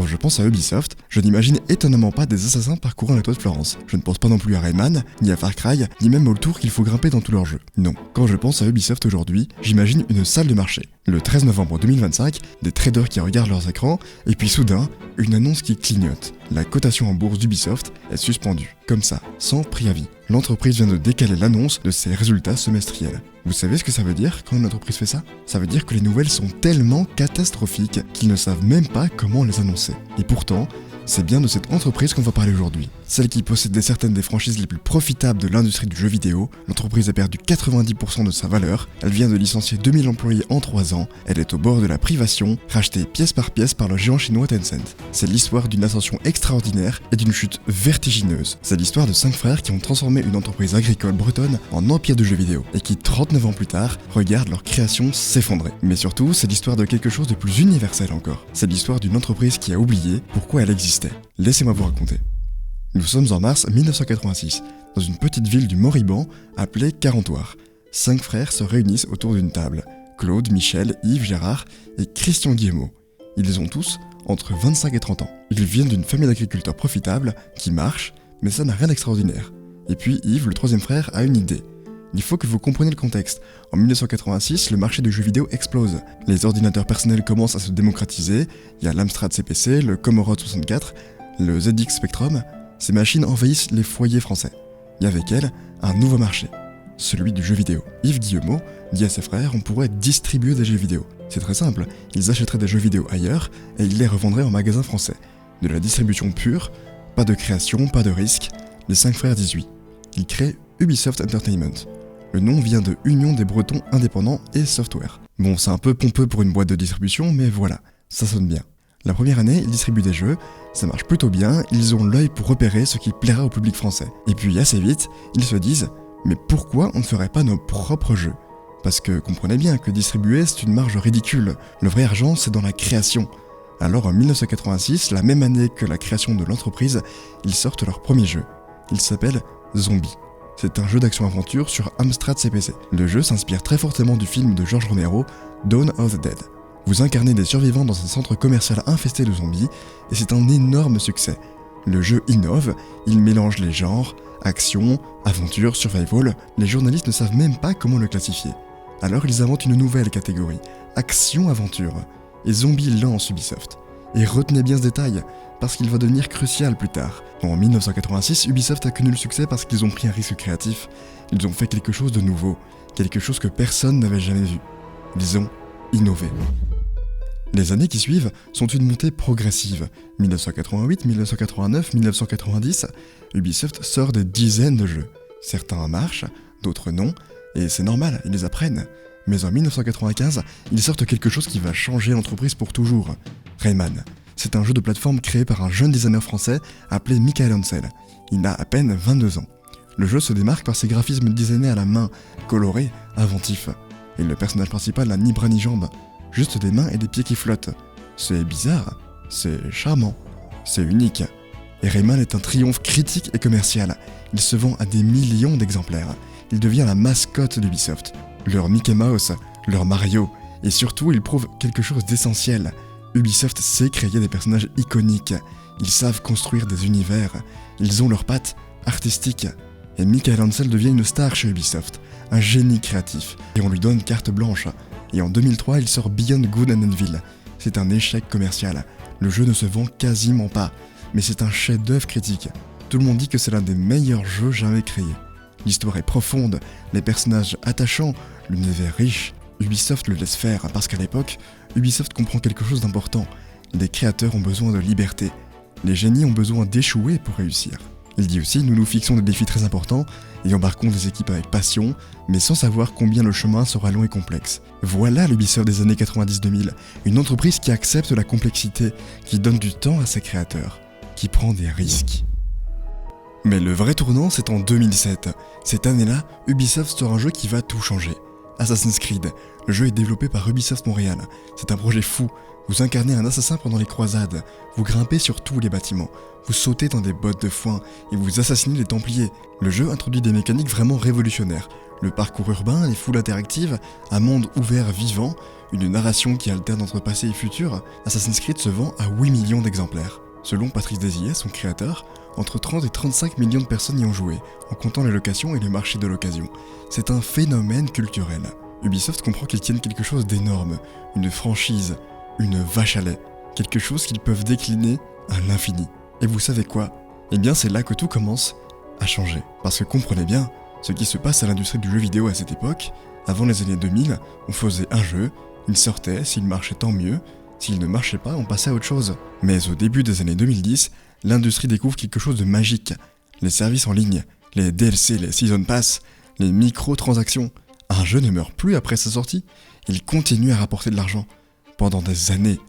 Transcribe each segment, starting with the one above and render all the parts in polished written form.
Quand je pense à Ubisoft, je n'imagine étonnamment pas des assassins parcourant les toits de Florence. Je ne pense pas non plus à Rayman, ni à Far Cry, ni même aux tours qu'il faut grimper dans tous leurs jeux. Non, quand je pense à Ubisoft aujourd'hui, j'imagine une salle de marché. Le 13 novembre 2025, des traders qui regardent leurs écrans, et puis soudain, une annonce qui clignote. La cotation en bourse d'Ubisoft est suspendue, comme ça, sans préavis. L'entreprise vient de décaler l'annonce de ses résultats semestriels. Vous savez ce que ça veut dire quand une entreprise fait ça ? Ça veut dire que les nouvelles sont tellement catastrophiques qu'ils ne savent même pas comment les annoncer. Et pourtant, c'est bien de cette entreprise qu'on va parler aujourd'hui. Celle qui possède certaines des franchises les plus profitables de l'industrie du jeu vidéo, l'entreprise a perdu 90% de sa valeur, elle vient de licencier 2000 employés en 3 ans, elle est au bord de la privation, rachetée pièce par pièce par le géant chinois Tencent. C'est l'histoire d'une ascension extraordinaire et d'une chute vertigineuse. C'est l'histoire de 5 frères qui ont transformé une entreprise agricole bretonne en empire de jeux vidéo, et qui 39 ans plus tard, regardent leur création s'effondrer. Mais surtout, c'est l'histoire de quelque chose de plus universel encore. C'est l'histoire d'une entreprise qui a oublié pourquoi elle existait. Laissez-moi vous raconter. Nous sommes en mars 1986, dans une petite ville du Morbihan appelée Carentoire. 5 frères se réunissent autour d'une table. Claude, Michel, Yves, Gérard et Christian Guillemot. Ils ont tous entre 25 et 30 ans. Ils viennent d'une famille d'agriculteurs profitables qui marche, mais ça n'a rien d'extraordinaire. Et puis Yves, le troisième frère, a une idée. Il faut que vous compreniez le contexte. En 1986, le marché du jeu vidéo explose. Les ordinateurs personnels commencent à se démocratiser, il y a l'Amstrad CPC, le Commodore 64, le ZX Spectrum. Ces machines envahissent les foyers français. Et avec elles, un nouveau marché, celui du jeu vidéo. Yves Guillemot dit à ses frères, on pourrait distribuer des jeux vidéo. C'est très simple, ils achèteraient des jeux vidéo ailleurs et ils les revendraient en magasin français. De la distribution pure, pas de création, pas de risque, les 5 frères disent oui. Ils créent Ubisoft Entertainment. Le nom vient de Union des Bretons Indépendants et Software. Bon, c'est un peu pompeux pour une boîte de distribution, mais voilà, ça sonne bien. La première année, ils distribuent des jeux, ça marche plutôt bien, ils ont l'œil pour repérer ce qui plaira au public français. Et puis assez vite, ils se disent, mais pourquoi on ne ferait pas nos propres jeux ? Parce que comprenez bien que distribuer c'est une marge ridicule, le vrai argent c'est dans la création. Alors en 1986, la même année que la création de l'entreprise, ils sortent leur premier jeu. Il s'appelle Zombie. C'est un jeu d'action-aventure sur Amstrad CPC. Le jeu s'inspire très fortement du film de George Romero, Dawn of the Dead. Vous incarnez des survivants dans un centre commercial infesté de zombies, et c'est un énorme succès. Le jeu innove, il mélange les genres, action, aventure, survival, les journalistes ne savent même pas comment le classifier. Alors ils inventent une nouvelle catégorie, action-aventure, et Zombie lance Ubisoft. Et retenez bien ce détail, parce qu'il va devenir crucial plus tard. En 1986, Ubisoft a connu le succès parce qu'ils ont pris un risque créatif. Ils ont fait quelque chose de nouveau, quelque chose que personne n'avait jamais vu. Ils ont innové. Les années qui suivent sont une montée progressive. 1988, 1989, 1990, Ubisoft sort des dizaines de jeux. Certains marchent, d'autres non, et c'est normal, ils les apprennent. Mais en 1995, ils sortent quelque chose qui va changer l'entreprise pour toujours. Rayman. C'est un jeu de plateforme créé par un jeune designer français appelé Michael Ancel. Il a à peine 22 ans. Le jeu se démarque par ses graphismes designés à la main, colorés, inventifs. Et le personnage principal n'a ni bras ni jambes, juste des mains et des pieds qui flottent. C'est bizarre, c'est charmant, c'est unique. Et Rayman est un triomphe critique et commercial. Il se vend à des millions d'exemplaires. Il devient la mascotte d'Ubisoft. Leur Mickey Mouse, leur Mario, et surtout il prouve quelque chose d'essentiel. Ubisoft sait créer des personnages iconiques, ils savent construire des univers, ils ont leurs pattes artistiques. Et Michael Ancel devient une star chez Ubisoft, un génie créatif, et on lui donne carte blanche. Et en 2003, il sort Beyond Good and Evil. C'est un échec commercial, le jeu ne se vend quasiment pas, mais c'est un chef-d'œuvre critique. Tout le monde dit que c'est l'un des meilleurs jeux jamais créés. L'histoire est profonde, les personnages attachants, l'univers riche. Ubisoft le laisse faire parce qu'à l'époque, Ubisoft comprend quelque chose d'important. Les créateurs ont besoin de liberté. Les génies ont besoin d'échouer pour réussir. Il dit aussi, nous nous fixons des défis très importants et embarquons des équipes avec passion, mais sans savoir combien le chemin sera long et complexe. Voilà l'Ubisoft des années 90-2000, une entreprise qui accepte la complexité, qui donne du temps à ses créateurs, qui prend des risques. Mais le vrai tournant, c'est en 2007. Cette année-là, Ubisoft sort un jeu qui va tout changer. Assassin's Creed. Le jeu est développé par Ubisoft Montréal. C'est un projet fou. Vous incarnez un assassin pendant les croisades. Vous grimpez sur tous les bâtiments. Vous sautez dans des bottes de foin et vous assassinez les Templiers. Le jeu introduit des mécaniques vraiment révolutionnaires. Le parcours urbain, les foules interactives, un monde ouvert vivant, une narration qui alterne entre passé et futur, Assassin's Creed se vend à 8 millions d'exemplaires. Selon Patrice Désilets, son créateur, entre 30 et 35 millions de personnes y ont joué, en comptant les locations et le marché de l'occasion. C'est un phénomène culturel. Ubisoft comprend qu'ils tiennent quelque chose d'énorme, une franchise, une vache à lait, quelque chose qu'ils peuvent décliner à l'infini. Et vous savez quoi ? Eh bien c'est là que tout commence à changer. Parce que comprenez bien, ce qui se passe à l'industrie du jeu vidéo à cette époque, avant les années 2000, on faisait un jeu, il sortait, s'il marchait tant mieux, s'il ne marchait pas, on passait à autre chose. Mais au début des années 2010, l'industrie découvre quelque chose de magique. Les services en ligne, les DLC, les Season Pass, les microtransactions. Un jeu ne meurt plus après sa sortie, il continue à rapporter de l'argent. Pendant des années.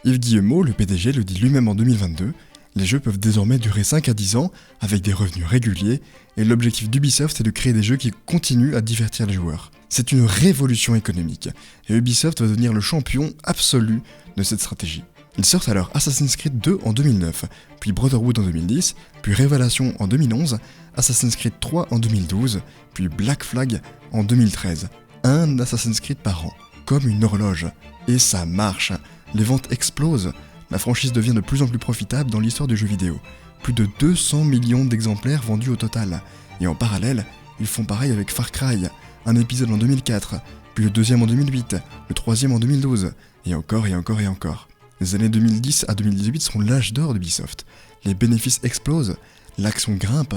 Yves Guillemot, le PDG, le dit lui-même en 2022, les jeux peuvent désormais durer 5 à 10 ans avec des revenus réguliers et l'objectif d'Ubisoft est de créer des jeux qui continuent à divertir les joueurs. C'est une révolution économique et Ubisoft va devenir le champion absolu de cette stratégie. Ils sortent alors Assassin's Creed 2 en 2009, puis Brotherhood en 2010, puis Révélation en 2011, Assassin's Creed 3 en 2012, puis Black Flag en 2013. Un Assassin's Creed par an, comme une horloge. Et ça marche, les ventes explosent, la franchise devient de plus en plus profitable dans l'histoire du jeu vidéo. Plus de 200 millions d'exemplaires vendus au total. Et en parallèle, ils font pareil avec Far Cry, un épisode en 2004, puis le deuxième en 2008, le troisième en 2012, et encore et encore et encore. Les années 2010 à 2018 sont l'âge d'or d'Ubisoft. Les bénéfices explosent, l'action grimpe,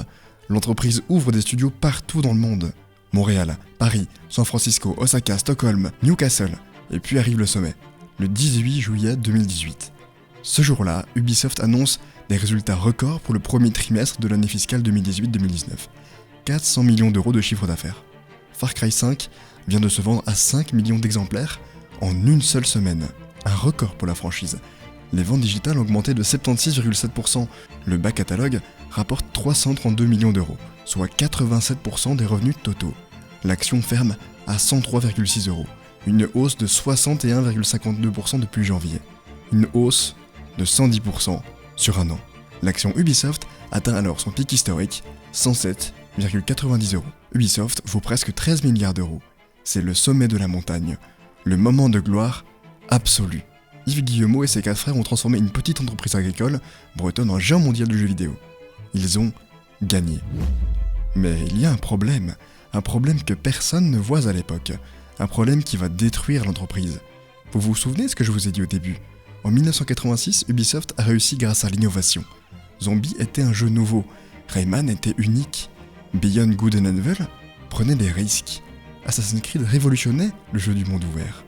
l'entreprise ouvre des studios partout dans le monde. Montréal, Paris, San Francisco, Osaka, Stockholm, Newcastle, et puis arrive le sommet, le 18 juillet 2018. Ce jour-là, Ubisoft annonce des résultats records pour le premier trimestre de l'année fiscale 2018-2019. 400 millions d'euros de chiffre d'affaires. Far Cry 5 vient de se vendre à 5 millions d'exemplaires en une seule semaine. Un record pour la franchise. Les ventes digitales ont augmenté de 76,7%. Le back catalogue rapporte 332 millions d'euros, soit 87% des revenus totaux. L'action ferme à 103,6 euros, une hausse de 61,52% depuis janvier. Une hausse de 110% sur un an. L'action Ubisoft atteint alors son pic historique, 107,90 euros. Ubisoft vaut presque 13 milliards d'euros. C'est le sommet de la montagne, le moment de gloire absolu. Yves Guillemot et ses 4 frères ont transformé une petite entreprise agricole bretonne en géant mondial du jeu vidéo. Ils ont gagné. Mais il y a un problème que personne ne voit à l'époque, un problème qui va détruire l'entreprise. Vous vous souvenez de ce que je vous ai dit au début ? En 1986, Ubisoft a réussi grâce à l'innovation. Zombie était un jeu nouveau, Rayman était unique, Beyond Good and Evil prenait des risques, Assassin's Creed révolutionnait le jeu du monde ouvert.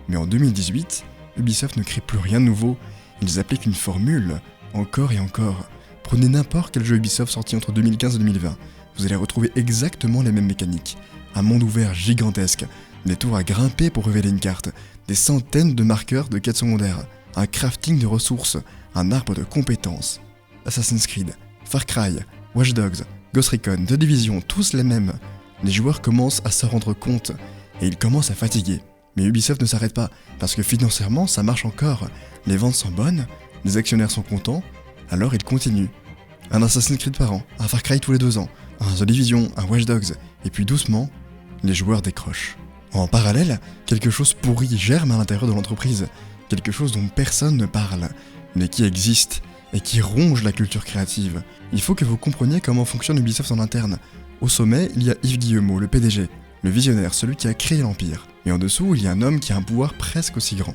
Mais en 2018, Ubisoft ne crée plus rien de nouveau, ils appliquent une formule, encore et encore. Prenez n'importe quel jeu Ubisoft sorti entre 2015 et 2020, vous allez retrouver exactement les mêmes mécaniques. Un monde ouvert gigantesque, des tours à grimper pour révéler une carte, des centaines de marqueurs de quêtes secondaires, un crafting de ressources, un arbre de compétences. Assassin's Creed, Far Cry, Watch Dogs, Ghost Recon, The Division, tous les mêmes. Les joueurs commencent à se rendre compte, et ils commencent à fatiguer. Mais Ubisoft ne s'arrête pas, parce que financièrement ça marche encore, les ventes sont bonnes, les actionnaires sont contents, alors ils continuent. Un Assassin's Creed par an, un Far Cry tous les 2 ans, un The Division, un Watch Dogs, et puis doucement, les joueurs décrochent. En parallèle, quelque chose pourri germe à l'intérieur de l'entreprise, quelque chose dont personne ne parle, mais qui existe, et qui ronge la culture créative. Il faut que vous compreniez comment fonctionne Ubisoft en interne. Au sommet, il y a Yves Guillemot, le PDG, le visionnaire, celui qui a créé l'Empire. Et en dessous, il y a un homme qui a un pouvoir presque aussi grand.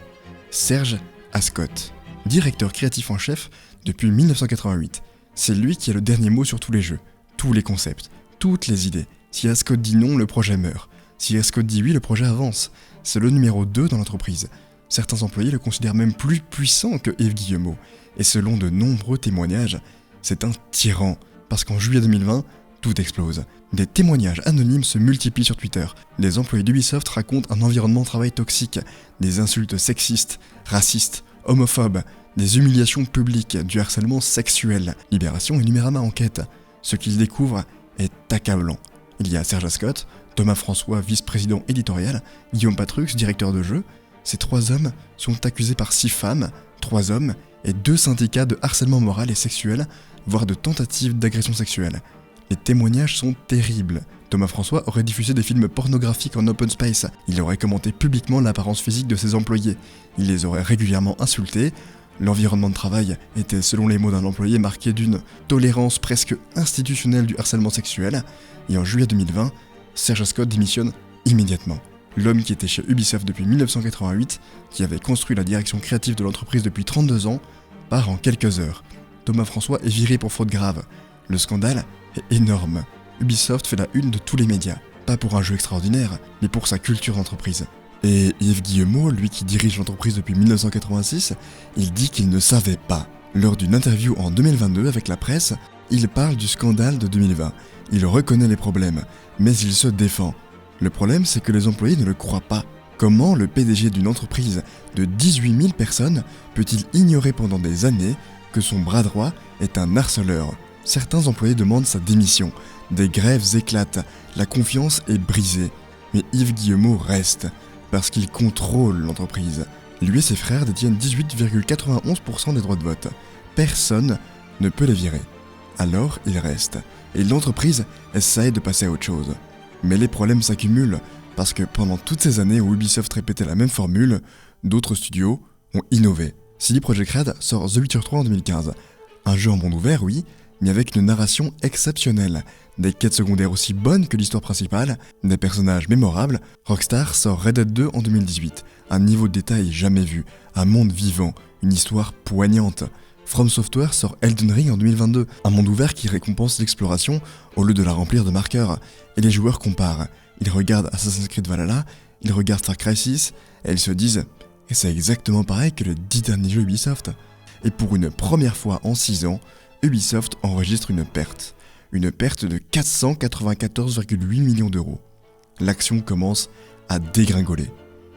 Serge Ascott, directeur créatif en chef depuis 1988. C'est lui qui a le dernier mot sur tous les jeux, tous les concepts, toutes les idées. Si Ascott dit non, le projet meurt. Si Ascott dit oui, le projet avance. C'est le numéro 2 dans l'entreprise. Certains employés le considèrent même plus puissant que Yves Guillemot. Et selon de nombreux témoignages, c'est un tyran. Parce qu'en juillet 2020, tout explose. Des témoignages anonymes se multiplient sur Twitter. Les employés d'Ubisoft racontent un environnement de travail toxique, des insultes sexistes, racistes, homophobes, des humiliations publiques, du harcèlement sexuel. Libération et Numérama enquête. Ce qu'ils découvrent est accablant. Il y a Serge Ascott, Thomas François, vice-président éditorial, Guillaume Patrux, directeur de jeu. Ces 3 hommes sont accusés par 6 femmes, 3 hommes et 2 syndicats de harcèlement moral et sexuel, voire de tentatives d'agression sexuelle. Les témoignages sont terribles. Thomas François aurait diffusé des films pornographiques en open space. Il aurait commenté publiquement l'apparence physique de ses employés. Il les aurait régulièrement insultés. L'environnement de travail était, selon les mots d'un employé, marqué d'une tolérance presque institutionnelle du harcèlement sexuel. Et en juillet 2020, Serge Scott démissionne immédiatement. L'homme qui était chez Ubisoft depuis 1988, qui avait construit la direction créative de l'entreprise depuis 32 ans, part en quelques heures. Thomas François est viré pour faute grave. Le scandale est énorme. Ubisoft fait la une de tous les médias, pas pour un jeu extraordinaire, mais pour sa culture d'entreprise. Et Yves Guillemot, lui qui dirige l'entreprise depuis 1986, il dit qu'il ne savait pas. Lors d'une interview en 2022 avec la presse, il parle du scandale de 2020. Il reconnaît les problèmes, mais il se défend. Le problème, c'est que les employés ne le croient pas. Comment le PDG d'une entreprise de 18 000 personnes peut-il ignorer pendant des années que son bras droit est un harceleur ? Certains employés demandent sa démission. Des grèves éclatent, la confiance est brisée. Mais Yves Guillemot reste, parce qu'il contrôle l'entreprise. Lui et ses frères détiennent 18,91% des droits de vote. Personne ne peut les virer. Alors, il reste. Et l'entreprise essaye de passer à autre chose. Mais les problèmes s'accumulent, parce que pendant toutes ces années où Ubisoft répétait la même formule, d'autres studios ont innové. CD Projekt Red sort The Witcher 3 en 2015. Un jeu en monde ouvert, oui, mais avec une narration exceptionnelle, des quêtes secondaires aussi bonnes que l'histoire principale, des personnages mémorables. Rockstar sort Red Dead 2 en 2018, un niveau de détail jamais vu, un monde vivant, une histoire poignante. From Software sort Elden Ring en 2022, un monde ouvert qui récompense l'exploration au lieu de la remplir de marqueurs, et les joueurs comparent. Ils regardent Assassin's Creed Valhalla, ils regardent Far Cry 6, et ils se disent « Et c'est exactement pareil que les 10 derniers jeux Ubisoft ». Et pour une première fois en 6 ans, Ubisoft enregistre une perte de 494,8 millions d'euros. L'action commence à dégringoler.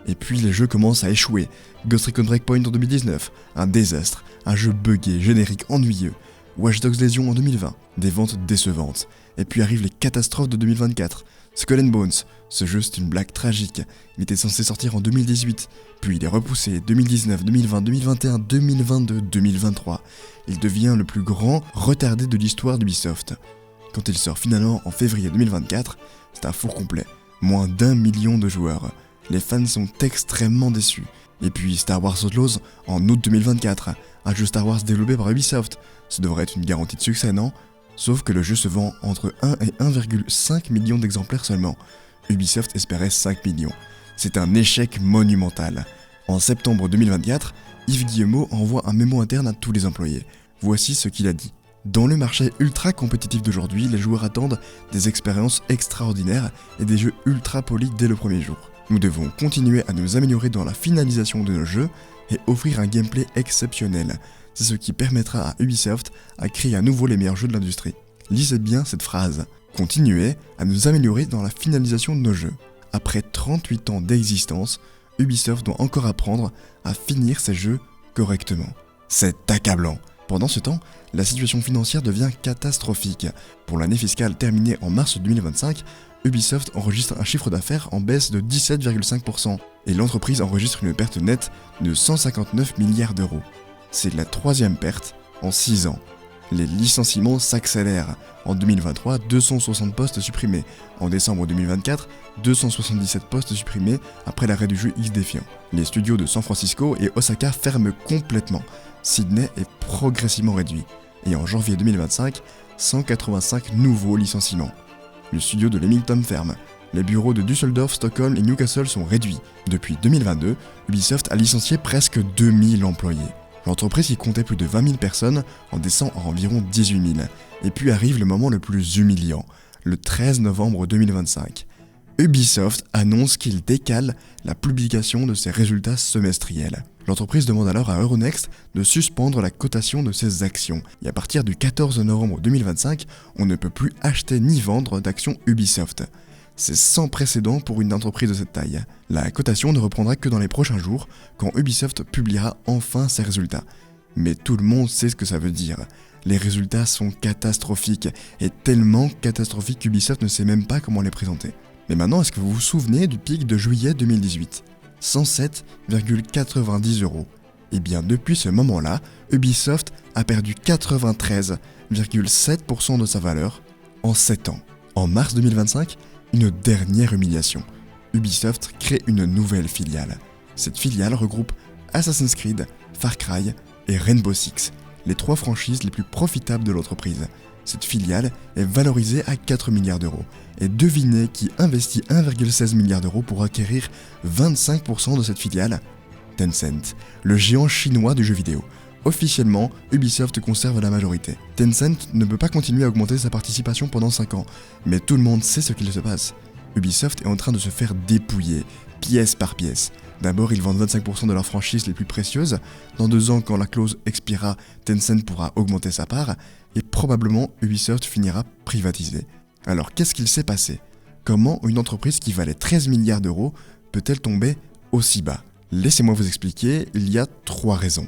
Et puis les jeux commencent à échouer. Ghost Recon Breakpoint en 2019, un désastre, un jeu buggé, générique, ennuyeux. Watch Dogs Legion en 2020, des ventes décevantes. Et puis arrivent les catastrophes de 2024. Skull and Bones, ce jeu c'est une blague tragique. Il était censé sortir en 2018, puis il est repoussé 2019, 2020, 2021, 2022, 2023. Il devient le plus grand retardé de l'histoire d'Ubisoft. Quand il sort finalement en février 2024, c'est un four complet. Moins d'1 million de joueurs. Les fans sont extrêmement déçus. Et puis Star Wars Outlaws en août 2024, un jeu Star Wars développé par Ubisoft. Ce devrait être une garantie de succès, non ? Sauf que le jeu se vend entre 1 et 1,5 million d'exemplaires seulement. Ubisoft espérait 5 millions. C'est un échec monumental. En septembre 2024, Yves Guillemot envoie un mémo interne à tous les employés. Voici ce qu'il a dit. Dans le marché ultra compétitif d'aujourd'hui, les joueurs attendent des expériences extraordinaires et des jeux ultra polis dès le premier jour. Nous devons continuer à nous améliorer dans la finalisation de nos jeux et offrir un gameplay exceptionnel. C'est ce qui permettra à Ubisoft à créer à nouveau les meilleurs jeux de l'industrie. Lisez bien cette phrase. Continuer à nous améliorer dans la finalisation de nos jeux. Après 38 ans d'existence, Ubisoft doit encore apprendre à finir ses jeux correctement. C'est accablant. Pendant ce temps, la situation financière devient catastrophique. Pour l'année fiscale terminée en mars 2025, Ubisoft enregistre un chiffre d'affaires en baisse de 17,5% et l'entreprise enregistre une perte nette de 159 milliards d'euros. C'est la troisième perte en 6 ans. Les licenciements s'accélèrent. En 2023, 260 postes supprimés. En décembre 2024, 277 postes supprimés après l'arrêt du jeu X-Defiant. Les studios de San Francisco et Osaka ferment complètement. Sydney est progressivement réduit. Et en janvier 2025, 185 nouveaux licenciements. Le studio de Leamington ferme. Les bureaux de Düsseldorf, Stockholm et Newcastle sont réduits. Depuis 2022, Ubisoft a licencié presque 2000 employés. L'entreprise qui comptait plus de 20 000 personnes en descend à environ 18 000. Et puis arrive le moment le plus humiliant, le 13 novembre 2025. Ubisoft annonce qu'il décale la publication de ses résultats semestriels. L'entreprise demande alors à Euronext de suspendre la cotation de ses actions. Et à partir du 14 novembre 2025, on ne peut plus acheter ni vendre d'actions Ubisoft. C'est sans précédent pour une entreprise de cette taille. La cotation ne reprendra que dans les prochains jours, quand Ubisoft publiera enfin ses résultats. Mais tout le monde sait ce que ça veut dire. Les résultats sont catastrophiques, et tellement catastrophiques qu'Ubisoft ne sait même pas comment les présenter. Mais maintenant, est-ce que vous vous souvenez du pic de juillet 2018 ? 107,90 €. Et bien depuis ce moment-là, Ubisoft a perdu 93,7% de sa valeur En 7 ans, en mars 2025, une dernière humiliation. Ubisoft crée une nouvelle filiale. Cette filiale regroupe Assassin's Creed, Far Cry et Rainbow Six, les 3 franchises les plus profitables de l'entreprise. Cette filiale est valorisée à 4 milliards d'euros. Et devinez qui investit 1,16 milliard d'euros pour acquérir 25% de cette filiale ? Tencent, le géant chinois du jeu vidéo. Officiellement, Ubisoft conserve la majorité. Tencent ne peut pas continuer à augmenter sa participation pendant 5 ans, mais tout le monde sait ce qu'il se passe. Ubisoft est en train de se faire dépouiller, pièce par pièce. D'abord, ils vendent 25% de leurs franchises les plus précieuses. Dans 2 ans, quand la clause expirera, Tencent pourra augmenter sa part, et probablement Ubisoft finira privatisé. Alors, qu'est-ce qu'il s'est passé ? Comment une entreprise qui valait 13 milliards d'euros peut-elle tomber aussi bas ? Laissez-moi vous expliquer, il y a 3 raisons.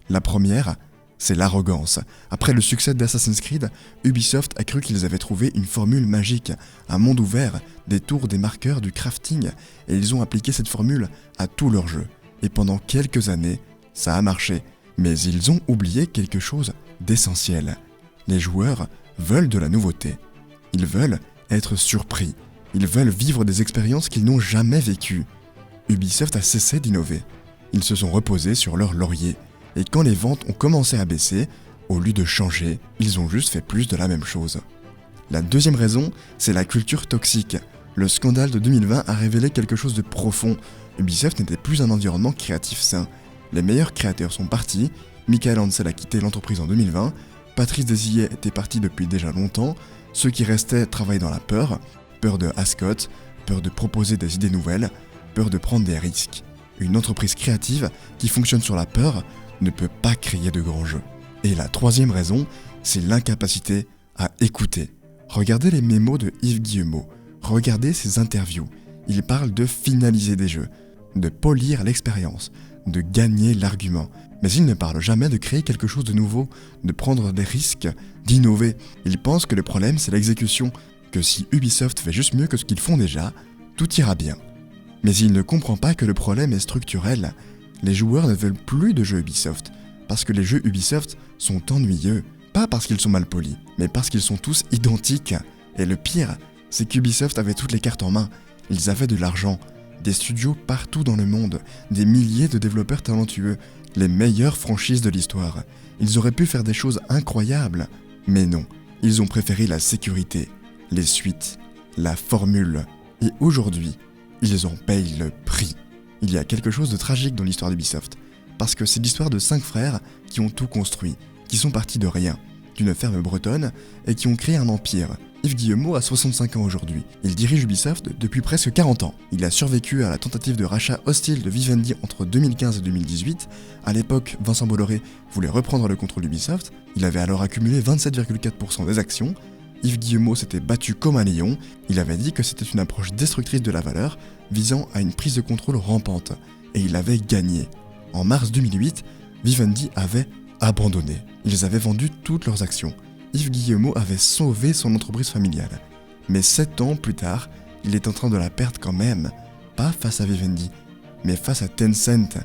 La première, c'est l'arrogance. Après le succès d'Assassin's Creed, Ubisoft a cru qu'ils avaient trouvé une formule magique, un monde ouvert, des tours, des marqueurs, du crafting, et ils ont appliqué cette formule à tous leurs jeux. Et pendant quelques années, ça a marché. Mais ils ont oublié quelque chose d'essentiel. Les joueurs veulent de la nouveauté. Ils veulent être surpris. Ils veulent vivre des expériences qu'ils n'ont jamais vécues. Ubisoft a cessé d'innover. Ils se sont reposés sur leur laurier. Et quand les ventes ont commencé à baisser, au lieu de changer, ils ont juste fait plus de la même chose. La deuxième raison, c'est la culture toxique. Le scandale de 2020 a révélé quelque chose de profond. Ubisoft n'était plus un environnement créatif sain. Les meilleurs créateurs sont partis, Michael Ancel a quitté l'entreprise en 2020, Patrice Desilets était parti depuis déjà longtemps, ceux qui restaient travaillaient dans la peur de Ascot, peur de proposer des idées nouvelles, peur de prendre des risques. Une entreprise créative qui fonctionne sur la peur ne peut pas créer de grands jeux. Et la troisième raison, c'est l'incapacité à écouter. Regardez les mémos de Yves Guillemot, regardez ses interviews. Il parle de finaliser des jeux, de polir l'expérience, de gagner l'argument. Mais il ne parle jamais de créer quelque chose de nouveau, de prendre des risques, d'innover. Il pense que le problème c'est l'exécution, que si Ubisoft fait juste mieux que ce qu'ils font déjà, tout ira bien. Mais il ne comprend pas que le problème est structurel. Les joueurs ne veulent plus de jeux Ubisoft, parce que les jeux Ubisoft sont ennuyeux. Pas parce qu'ils sont mal polis, mais parce qu'ils sont tous identiques. Et le pire, c'est qu'Ubisoft avait toutes les cartes en main. Ils avaient de l'argent, des studios partout dans le monde, des milliers de développeurs talentueux, les meilleures franchises de l'histoire. Ils auraient pu faire des choses incroyables, mais non, ils ont préféré la sécurité, les suites, la formule. Et aujourd'hui, ils en payent le prix. Il y a quelque chose de tragique dans l'histoire d'Ubisoft, parce que c'est l'histoire de 5 frères qui ont tout construit, qui sont partis de rien, d'une ferme bretonne, et qui ont créé un empire. Yves Guillemot a 65 ans aujourd'hui. Il dirige Ubisoft depuis presque 40 ans. Il a survécu à la tentative de rachat hostile de Vivendi entre 2015 et 2018. À l'époque, Vincent Bolloré voulait reprendre le contrôle d'Ubisoft. Il avait alors accumulé 27,4% des actions. Yves Guillemot s'était battu comme un lion. Il avait dit que c'était une approche destructrice de la valeur, visant à une prise de contrôle rampante. Et il avait gagné. En mars 2008, Vivendi avait abandonné. Ils avaient vendu toutes leurs actions. Yves Guillemot avait sauvé son entreprise familiale. Mais 7 ans plus tard, il est en train de la perdre quand même. Pas face à Vivendi, mais face à Tencent.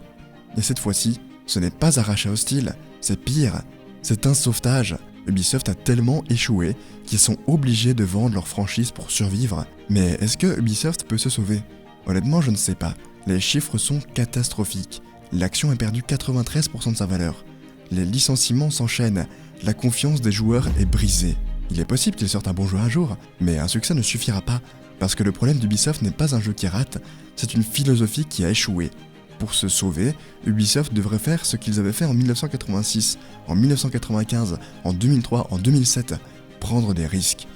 Et cette fois-ci, ce n'est pas un rachat hostile, c'est pire. C'est un sauvetage. Ubisoft a tellement échoué qu'ils sont obligés de vendre leur franchise pour survivre. Mais est-ce que Ubisoft peut se sauver ? Honnêtement, je ne sais pas. Les chiffres sont catastrophiques. L'action a perdu 93% de sa valeur. Les licenciements s'enchaînent. La confiance des joueurs est brisée. Il est possible qu'ils sortent un bon jeu un jour, mais un succès ne suffira pas, parce que le problème d'Ubisoft n'est pas un jeu qui rate, c'est une philosophie qui a échoué. Pour se sauver, Ubisoft devrait faire ce qu'ils avaient fait en 1986, en 1995, en 2003, en 2007, prendre des risques,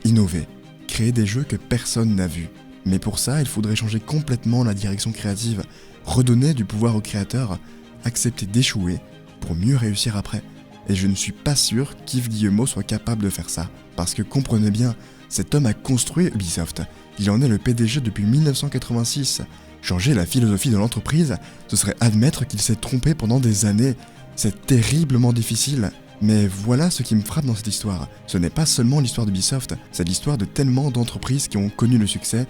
innover, créer des jeux que personne n'a vus. Mais pour ça, il faudrait changer complètement la direction créative, redonner du pouvoir aux créateurs, accepter d'échouer pour mieux réussir après. Et je ne suis pas sûr qu'Yves Guillemot soit capable de faire ça. Parce que comprenez bien, cet homme a construit Ubisoft. Il en est le PDG depuis 1986. Changer la philosophie de l'entreprise, ce serait admettre qu'il s'est trompé pendant des années. C'est terriblement difficile. Mais voilà ce qui me frappe dans cette histoire. Ce n'est pas seulement l'histoire d'Ubisoft, c'est l'histoire de tellement d'entreprises qui ont connu le succès,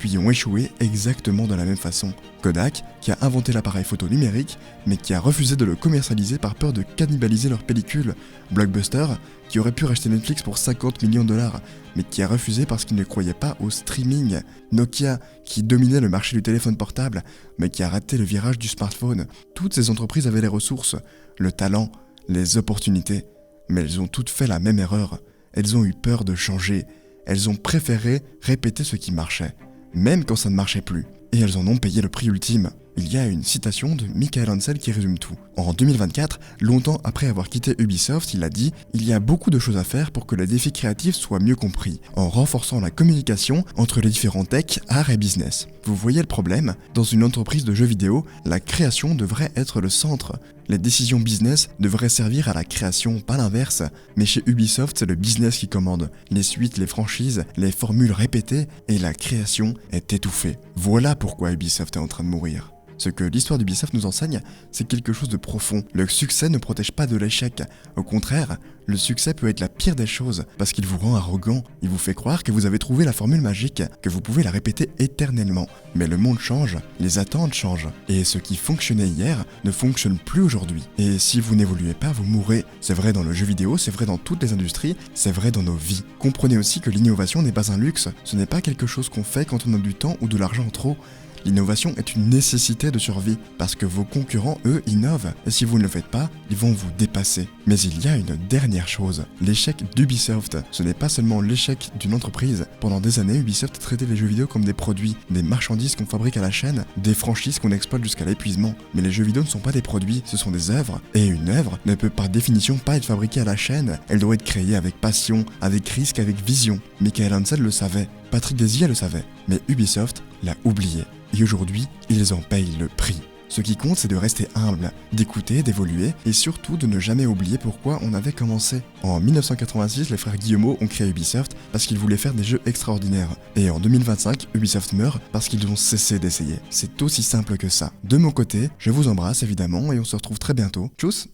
puis ont échoué exactement de la même façon. Kodak, qui a inventé l'appareil photo numérique, mais qui a refusé de le commercialiser par peur de cannibaliser leur pellicule. Blockbuster, qui aurait pu racheter Netflix pour 50 millions de dollars, mais qui a refusé parce qu'il ne croyait pas au streaming. Nokia, qui dominait le marché du téléphone portable, mais qui a raté le virage du smartphone. Toutes ces entreprises avaient les ressources, le talent, les opportunités, mais elles ont toutes fait la même erreur. Elles ont eu peur de changer. Elles ont préféré répéter ce qui marchait, même quand ça ne marchait plus. Et elles en ont payé le prix ultime. Il y a une citation de Michael Ansel qui résume tout. En 2024, longtemps après avoir quitté Ubisoft, il a dit « Il y a beaucoup de choses à faire pour que le défi créatif soit mieux compris, en renforçant la communication entre les différents tech, art et business. » Vous voyez le problème ? Dans une entreprise de jeux vidéo, la création devrait être le centre. Les décisions business devraient servir à la création, pas l'inverse. Mais chez Ubisoft, c'est le business qui commande. Les suites, les franchises, les formules répétées et la création est étouffée. Voilà pourquoi Ubisoft est en train de mourir. Ce que l'histoire d'Ubisoft nous enseigne, c'est quelque chose de profond. Le succès ne protège pas de l'échec. Au contraire, le succès peut être la pire des choses parce qu'il vous rend arrogant. Il vous fait croire que vous avez trouvé la formule magique, que vous pouvez la répéter éternellement. Mais le monde change, les attentes changent. Et ce qui fonctionnait hier ne fonctionne plus aujourd'hui. Et si vous n'évoluez pas, vous mourrez. C'est vrai dans le jeu vidéo, c'est vrai dans toutes les industries, c'est vrai dans nos vies. Comprenez aussi que l'innovation n'est pas un luxe. Ce n'est pas quelque chose qu'on fait quand on a du temps ou de l'argent en trop. L'innovation est une nécessité de survie, parce que vos concurrents, eux, innovent, et si vous ne le faites pas, ils vont vous dépasser. Mais il y a une dernière chose, l'échec d'Ubisoft. Ce n'est pas seulement l'échec d'une entreprise. Pendant des années, Ubisoft traitait les jeux vidéo comme des produits, des marchandises qu'on fabrique à la chaîne, des franchises qu'on exploite jusqu'à l'épuisement. Mais les jeux vidéo ne sont pas des produits, ce sont des œuvres, et une œuvre ne peut par définition pas être fabriquée à la chaîne. Elle doit être créée avec passion, avec risque, avec vision. Michael Ansel le savait, Patrick Desilets le savait, mais Ubisoft l'a oublié. Et aujourd'hui, ils en payent le prix. Ce qui compte, c'est de rester humble, d'écouter, d'évoluer, et surtout de ne jamais oublier pourquoi on avait commencé. En 1986, les frères Guillemot ont créé Ubisoft parce qu'ils voulaient faire des jeux extraordinaires. Et en 2025, Ubisoft meurt parce qu'ils ont cessé d'essayer. C'est aussi simple que ça. De mon côté, je vous embrasse évidemment, et on se retrouve très bientôt. Tchuss!